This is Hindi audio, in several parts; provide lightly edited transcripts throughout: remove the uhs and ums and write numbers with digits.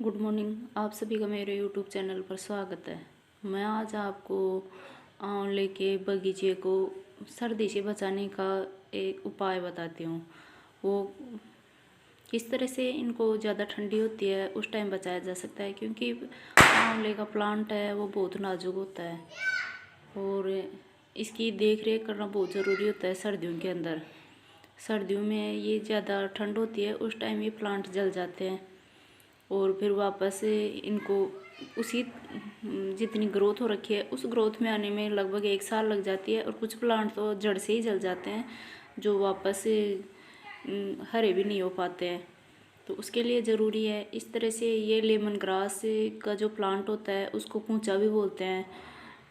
Good morning. आप सभी का मेरे यूट्यूब चैनल पर स्वागत है। मैं आज आपको आंवले के बगीचे को सर्दी से बचाने का एक उपाय बताती हूँ। वो किस तरह से इनको ज़्यादा ठंडी होती है उस टाइम बचाया जा सकता है, क्योंकि आंवले का प्लांट है वो बहुत नाजुक होता है और इसकी देख रेख करना बहुत ज़रूरी होता है सर्दियों के अंदर। सर्दियों में ये ज़्यादा ठंड होती है, उस टाइम ये प्लांट जल जाते हैं और फिर वापस इनको उसी जितनी ग्रोथ हो रखी है उस ग्रोथ में आने में लगभग 1 साल लग जाती है। और कुछ प्लांट तो जड़ से ही जल जाते हैं जो वापस हरे भी नहीं हो पाते हैं। तो उसके लिए ज़रूरी है इस तरह से ये लेमन ग्रास का जो प्लांट होता है उसको कूंचा भी बोलते हैं।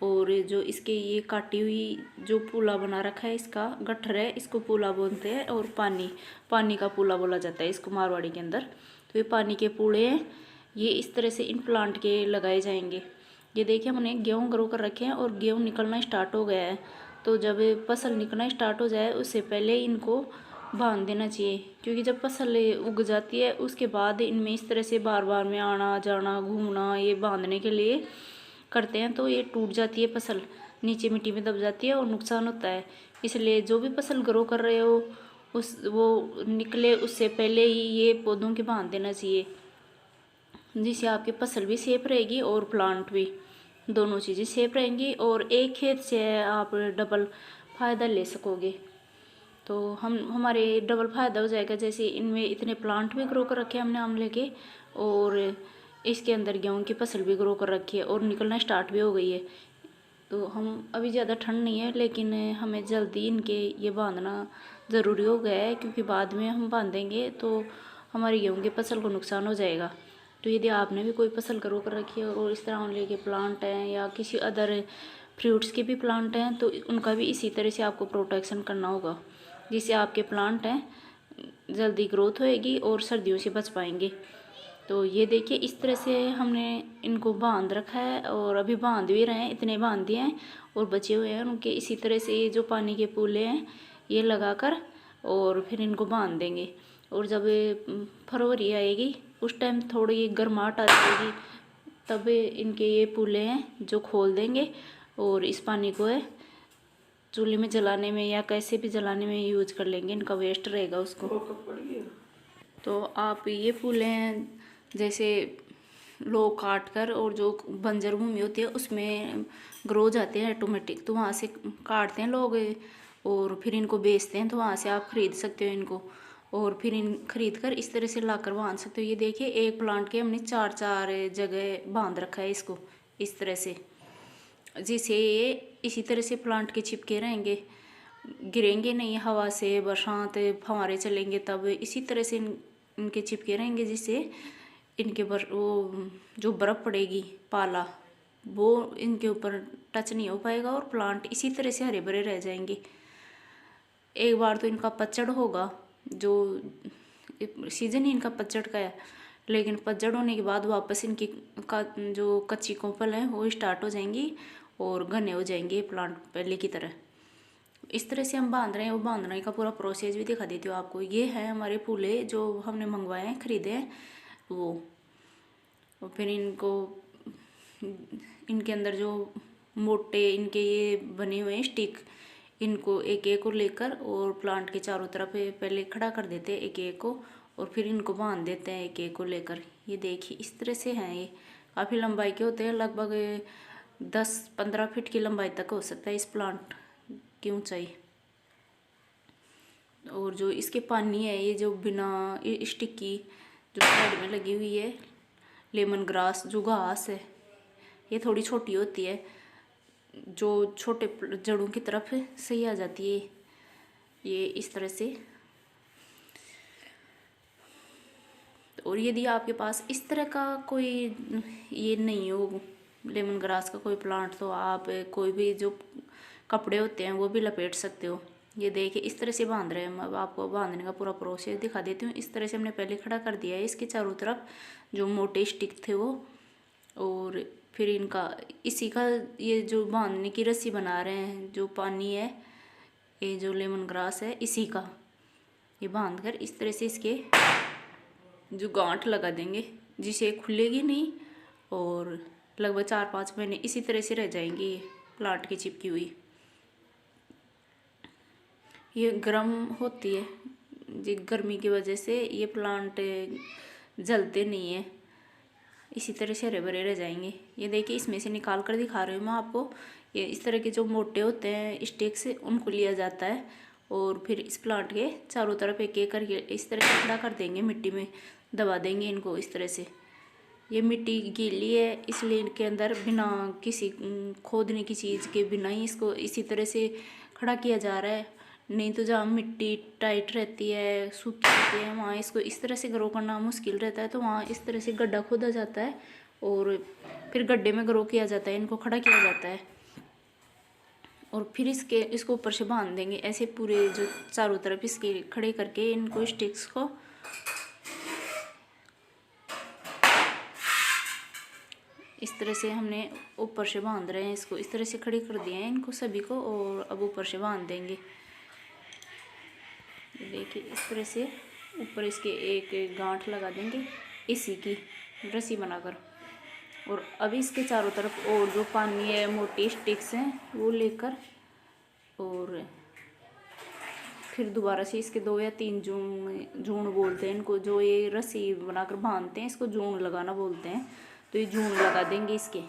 और जो इसके ये काटी हुई जो पूला बना रखा है, इसका गट्ठर है, इसको पूला बोलते हैं। और पानी का पूला बोला जाता है इसको मारवाड़ी के अंदर। तो ये पानी के पूले हैं, ये इस तरह से इन प्लांट के लगाए जाएंगे। ये देखिए हमने गेहूँ ग्रो कर रखे हैं और गेहूँ निकलना स्टार्ट हो गया है। तो जब फसल निकलना स्टार्ट हो जाए उससे पहले इनको बांध देना चाहिए, क्योंकि जब फसल उग जाती है उसके बाद इनमें इस तरह से बार बार में आना जाना घूमना ये बांधने के लिए करते हैं तो ये टूट जाती है, फसल नीचे मिट्टी में दब जाती है और नुकसान होता है। इसलिए जो भी फसल ग्रो कर रहे हो वो निकले उससे पहले ही ये पौधों के बांध देना चाहिए, जिससे आपकी फसल भी सेफ रहेगी और प्लांट भी, दोनों चीज़ें सेफ रहेंगी और एक खेत से आप डबल फ़ायदा ले सकोगे। तो हमारे डबल फ़ायदा हो जाएगा। जैसे इनमें इतने प्लांट भी ग्रो कर रखे हैं हमने आंवले के, और इसके अंदर गेहूं की फसल भी ग्रो कर रखी है और निकलना स्टार्ट भी हो गई है। तो हम अभी ज़्यादा ठंड नहीं है लेकिन हमें जल्दी इनके ये बांधना ज़रूरी हो गया है, क्योंकि बाद में हम बांधेंगे तो हमारी गेहूं की फसल को नुकसान हो जाएगा। तो यदि आपने भी कोई फसल ग्रो कर रखी है और इस तरह आंवले के प्लांट हैं या किसी अदर फ्रूट्स के भी प्लांट हैं तो उनका भी इसी तरह से आपको प्रोटेक्शन करना होगा, जिससे आपके प्लांट हैं जल्दी ग्रोथ होएगी और सर्दियों से बच पाएंगे। तो ये देखिए इस तरह से हमने इनको बांध रखा है और अभी बांध भी रहे हैं, इतने बांध दिए हैं और बचे हुए हैं उनके। इसी तरह से ये जो पानी के पूले हैं ये लगाकर और फिर इनको बांध देंगे। और जब फरवरी आएगी उस टाइम थोड़ी गर्माहट आ जाएगी, तब इनके ये पूले हैं जो खोल देंगे और इस पानी को है चूल्हे में जलाने में या कैसे भी जलाने में यूज कर लेंगे, इनका वेस्ट रहेगा उसको। तो आप ये फूले हैं जैसे लोग काट कर और जो बंजर भूमि होती है उसमें ग्रो जाते हैं ऑटोमेटिक, तो वहाँ से काटते हैं लोग और फिर इनको बेचते हैं। तो वहाँ से आप खरीद सकते हो इनको और फिर इन खरीद कर इस तरह से लाकर बांध सकते हो। ये देखिए एक प्लांट के हमने 4 जगह बांध रखा है इसको इस तरह से, जिससे ये इसी तरह से प्लांट के चिपके रहेंगे, गिरेंगे नहीं हवा से, बरसात फव्वारे चलेंगे तब इसी तरह से इनके चिपके रहेंगे, जिससे इनके वो जो बर्फ़ पड़ेगी पाला वो इनके ऊपर टच नहीं हो पाएगा और प्लांट इसी तरह से हरे भरे रह जाएंगे। एक बार तो इनका पतझड़ होगा, जो सीजन ही इनका पतझड़ का है, लेकिन पतझड़ होने के बाद वापस इनकी जो कच्ची कोपल है वो स्टार्ट हो जाएंगी और घने हो जाएंगे प्लांट पहले की तरह। इस तरह से हम बांध रहे हैं, वो बांधने का पूरा प्रोसेस भी दिखा देती हूँ आपको। ये है हमारे फूले जो हमने मंगवाए हैं, खरीदे हैं वो। और फिर इनको इनके अंदर जो मोटे इनके ये बने हुए हैं स्टिक, इनको एक एक को लेकर और प्लांट के चारों तरफ पहले खड़ा कर देते हैं एक एक को और फिर इनको बांध देते हैं एक एक को लेकर। ये देखिए इस तरह से हैं, ये काफ़ी लंबाई के होते हैं, लगभग 10-15 फीट की लंबाई तक हो सकता है इस प्लांट की ऊंचाई। और जो इसके पानी है ये जो बिना स्टिक की जो साइड में लगी हुई है लेमन ग्रास जो घास है, ये थोड़ी छोटी होती है, जो छोटे जड़ों की तरफ सही आ जाती है ये इस तरह से। और यदि आपके पास इस तरह का कोई ये नहीं हो लेमन ग्रास का कोई प्लांट, तो आप कोई भी जो कपड़े होते हैं वो भी लपेट सकते हो। ये देखिए इस तरह से बांध रहे हैं। अब आपको बांधने का पूरा प्रोसेस दिखा देती हूँ। इस तरह से हमने पहले खड़ा कर दिया है इसके चारों तरफ जो मोटे स्टिक थे वो, और फिर इनका इसी का ये जो बांधने की रस्सी बना रहे हैं, जो पानी है ये जो लेमन ग्रास है इसी का ये बांध कर इस तरह से इसके जो गांठ लगा देंगे जिसे खुलेगी नहीं और लगभग 4-5 महीने इसी तरह से रह जाएंगी ये प्लांट की चिपकी हुई। ये गर्म होती है जी, गर्मी की वजह से ये प्लांट जलते नहीं है, इसी तरह से हरे भरे रह जाएंगे। ये देखिए इसमें से निकाल कर दिखा रही हूँ मैं आपको। ये इस तरह के जो मोटे होते हैं स्टिक से उनको लिया जाता है और फिर इस प्लांट के चारों तरफ एक एक करके इस तरह से खड़ा कर देंगे, मिट्टी में दबा देंगे इनको इस तरह से। ये मिट्टी गीली है इसलिए इनके अंदर बिना किसी खोदने की चीज़ के बिना ही इसको इसी तरह से खड़ा किया जा रहा है। नहीं तो जहाँ मिट्टी टाइट रहती है, सूखी रहती है, वहाँ इसको इस तरह से ग्रो करना मुश्किल रहता है, तो वहाँ इस तरह से गड्ढा खोदा जाता है और फिर गड्ढे में ग्रो किया जाता है, इनको खड़ा किया जाता है और फिर इसको ऊपर से बांध देंगे ऐसे पूरे जो चारों तरफ इसके खड़े करके इनको स्टिक्स को इस तरह से हमने ऊपर से बांध रहे हैं। इसको इस तरह से खड़े कर दिए हैं इनको सभी को और अब ऊपर से बांध देंगे। देखिए इस तरह से ऊपर इसके एक गांठ लगा देंगे इसी की रस्सी बनाकर और अभी इसके चारों तरफ और जो पानी है मोटी स्टिक्स हैं वो लेकर और फिर दोबारा से इसके 2 या 3 जून बोलते हैं इनको, जो ये रस्सी बनाकर बांधते हैं इसको जून लगाना बोलते हैं, तो ये जून लगा देंगे इसके।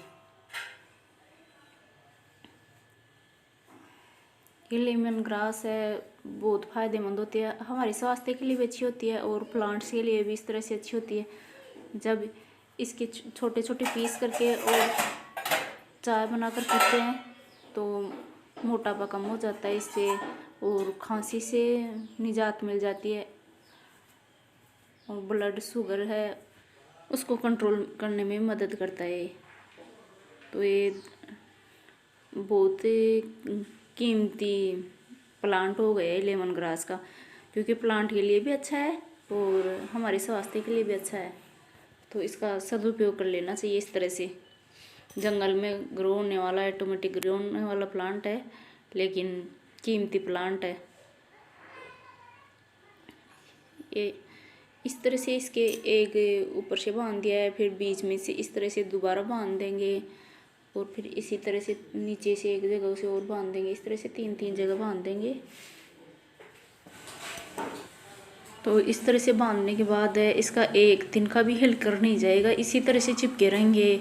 ये लेमन ग्रास है, बहुत फ़ायदेमंद होती है, हमारे स्वास्थ्य के लिए भी अच्छी होती है और प्लांट्स के लिए भी इस तरह से अच्छी होती है। जब इसके छोटे छोटे पीस करके और चाय बनाकर पीते हैं तो मोटापा कम हो जाता है इससे और खांसी से निजात मिल जाती है और ब्लड शुगर है उसको कंट्रोल करने में मदद करता है। तो ये बहुत कीमती प्लांट हो गया है लेमन ग्रास का, क्योंकि प्लांट के लिए भी अच्छा है और हमारे स्वास्थ्य के लिए भी अच्छा है, तो इसका सदुपयोग कर लेना चाहिए। इस तरह से जंगल में ग्रो होने वाला ऑटोमेटिक ग्रो होने वाला प्लांट है, लेकिन कीमती प्लांट है ये। इस तरह से इसके एक ऊपर से बांध दिया है, फिर बीच में से इस तरह से दोबारा बांध देंगे और फिर इसी तरह से नीचे से एक जगह से और बांध देंगे, इस तरह से 3-3 जगह बांध देंगे। तो इस तरह से बांधने के बाद इसका एक दिन का भी हिलकर नहीं जाएगा, इसी तरह से चिपके रहेंगे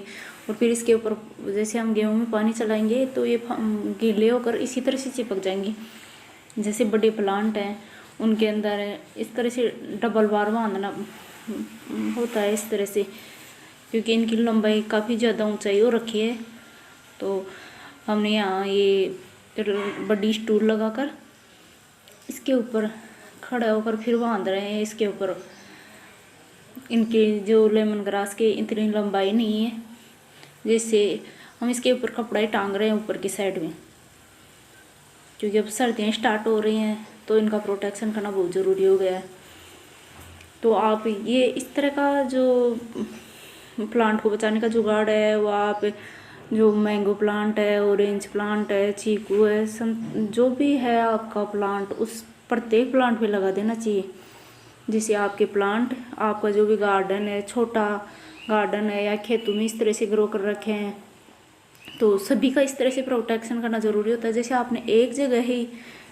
और फिर इसके ऊपर जैसे हम गेहूं में पानी चलाएंगे तो ये गीले होकर इसी तरह से चिपक जाएंगे। जैसे बड़े प्लांट हैं उनके अंदर इस तरह से डबल बार बांधना होता है इस तरह से, क्योंकि इनकी लंबाई काफ़ी ज़्यादा ऊंचाई हो रखी है। तो हमने यहाँ ये बड़ी स्टूल लगाकर इसके ऊपर खड़ा होकर फिर बांध रहे हैं इसके ऊपर। इनके जो लेमन ग्रास के इतनी लंबाई नहीं है, जैसे हम इसके ऊपर कपड़ा ही टांग रहे हैं ऊपर की साइड में, क्योंकि अब सर्दियाँ स्टार्ट हो रही हैं तो इनका प्रोटेक्शन करना बहुत ज़रूरी हो गया है। तो आप ये इस तरह का जो प्लांट को बचाने का जुगाड़ है वो आप जो मैंगो प्लांट है, ऑरेंज प्लांट है, चीकू है, जो भी है आपका प्लांट उस प्रत्येक प्लांट पे लगा देना चाहिए, जिससे आपके प्लांट आपका जो भी गार्डन है, छोटा गार्डन है या खेतों में इस तरह से ग्रो कर रखे हैं, तो सभी का इस तरह से प्रोटेक्शन करना ज़रूरी होता है। जैसे आपने एक जगह ही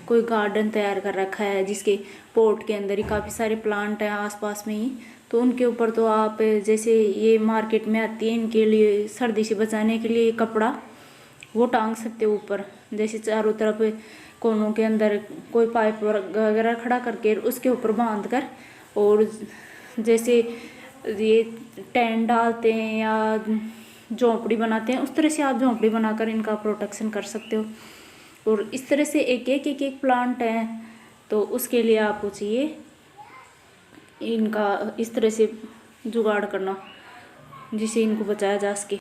कोई गार्डन तैयार कर रखा है जिसके पोर्ट के अंदर ही काफ़ी सारे प्लांट हैं आसपास में ही, तो उनके ऊपर तो आप जैसे ये मार्केट में आती है इनके लिए सर्दी से बचाने के लिए कपड़ा वो टांग सकते हो ऊपर, जैसे चारों तरफ कोनों के अंदर कोई पाइप वगैरह खड़ा करके उसके ऊपर बांध कर, और जैसे ये टेंट डालते हैं या झोंपड़ी बनाते हैं उस तरह से आप झोंपड़ी बनाकर इनका प्रोटेक्शन कर सकते हो। और इस तरह से एक प्लांट है तो उसके लिए आपको चाहिए इनका इस तरह से जुगाड़ करना जिससे इनको बचाया जा सके।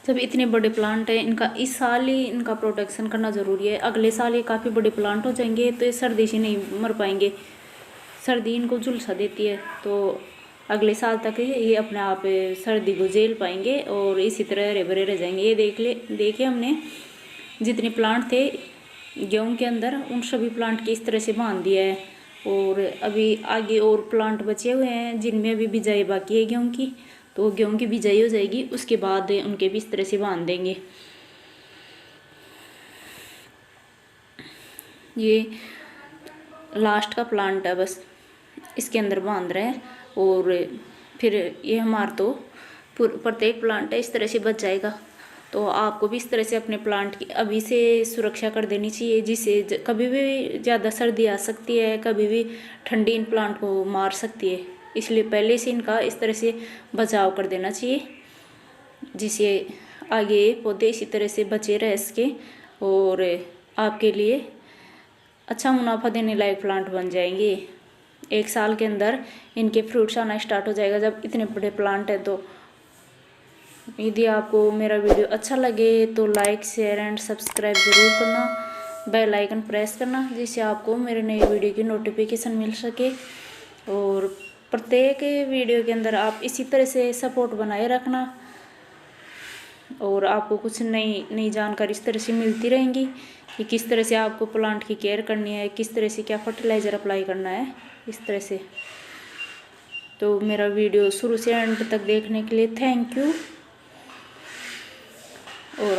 जब इतने बड़े प्लांट हैं इनका इस साल ही इनका प्रोटेक्शन करना ज़रूरी है, अगले साल ये काफ़ी बड़े प्लांट हो जाएंगे तो ये सर्दी से नहीं मर पाएंगे, सर्दी इनको झुलसा देती है, तो अगले साल तक ये अपने आप सर्दी को झेल पाएंगे और इसी तरह हरे भरे रह जाएंगे। ये देखिए हमने जितने प्लांट थे गेहूं के अंदर उन सभी प्लांट के इस तरह से बांध दिया है, और अभी आगे और प्लांट बचे हुए हैं जिनमें अभी बिजाई बाकी है गेहूं की, तो गेहूँ की बिजाई हो जाएगी, उसके बाद उनके भी इस तरह से बांध देंगे। ये लास्ट का प्लांट है, बस इसके अंदर बांध रहे हैं और फिर ये हमारा तो प्रत्येक प्लांट है इस तरह से बच जाएगा। तो आपको भी इस तरह से अपने प्लांट की अभी से सुरक्षा कर देनी चाहिए, जिससे कभी भी ज़्यादा सर्दी आ सकती है, कभी भी ठंडी इन प्लांट को मार सकती है। इसलिए पहले से इनका इस तरह से बचाव कर देना चाहिए, जिससे आगे पौधे इसी तरह से बचे रह सके और आपके लिए अच्छा मुनाफा देने लायक प्लांट बन जाएंगे। 1 साल के अंदर इनके फ्रूट्स आना स्टार्ट हो जाएगा जब इतने बड़े प्लांट है। तो यदि आपको मेरा वीडियो अच्छा लगे तो लाइक शेयर एंड सब्सक्राइब ज़रूर करना, बेल आइकन प्रेस करना, जिससे आपको मेरे नई वीडियो की नोटिफिकेशन मिल सके। और प्रत्येक वीडियो के अंदर आप इसी तरह से सपोर्ट बनाए रखना और आपको कुछ नई नई जानकारी इस तरह से मिलती रहेंगी कि किस तरह से आपको प्लांट की केयर करनी है, किस तरह से क्या फर्टिलाइज़र अप्लाई करना है, इस तरह से। तो मेरा वीडियो शुरू से एंड तक देखने के लिए थैंक यू। और